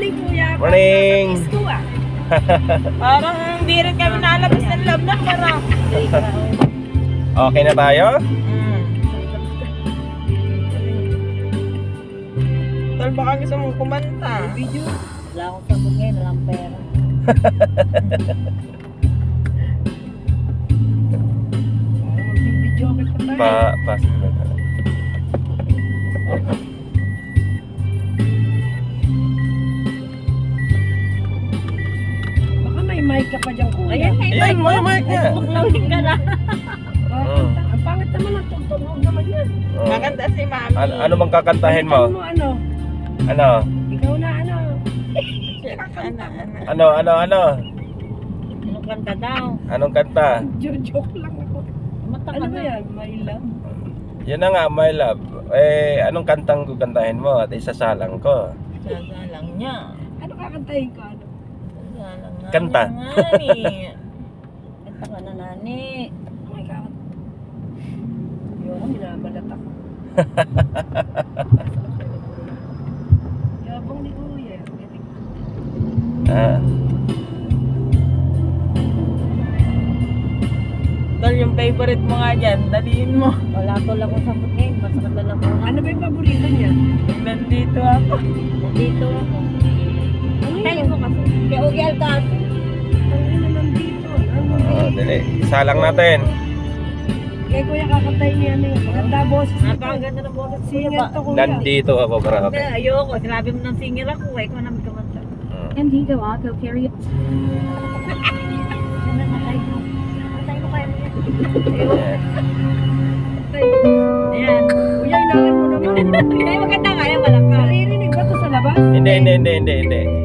morning, kuya. Morning. Parang hindi rin kami nalabas ng loob na parang. Okay na tayo? Tol, baka gusto mong kumanta. Video. Wala akong sabon ngayon, walang pera. Video ka pa tayo. Pasok na. Baka may mic ka pa dyan, kuya. Ayan, Ayan, may mic niya. Buklawin ka na. Ang pangit naman ang tugtog naman yan. Oh. Maganda si Mami. Ano bang kakantahin mo? Ano? Ano? Ikaw na ano? Ano? Anong kanta daw? Anong kanta? Joke lang ako. Mata ka Ano ba na. yan? My love? Yan na nga, my love. Eh, anong kantang kukantahin mo? At isasalang ko. Sasalang niya. Ano kakantahin ko? Ano? Sasalang nga Kanta. niya, Mami. Kanta ka na, nani. Oh my God. Ayoko, minabalat ako. Yabang ni kuya. Ah. Tol, yung favorite mo nga dyan, daliin mo. Wala ko lang akong sabon ngayon, masakit na lang muna. Ano ba yung paborito niya? Nandito ako. Nandito ako. Ano Tayo yun? mo kasi. Kaya ugyal ka. Ano na nandito? Oh, dali. Isalang natin. Kaya kuya kakantahin niya ano yun. Maganda boses nito. Napakaganda ng boses ko. Singer to kuya. Nandito ako, Hindi, grabe. ayoko. Sinabi mo ng singer ako. Ikaw na magkamanta. Nandito ako, carry Ano na tayo mo? Tayo mo kaya mo yan. Ayan. Ayan. Kuya, inalan mo naman. Ay, maganda nga yan. Wala ka. Naririnig ba ito sa labas? Hindi.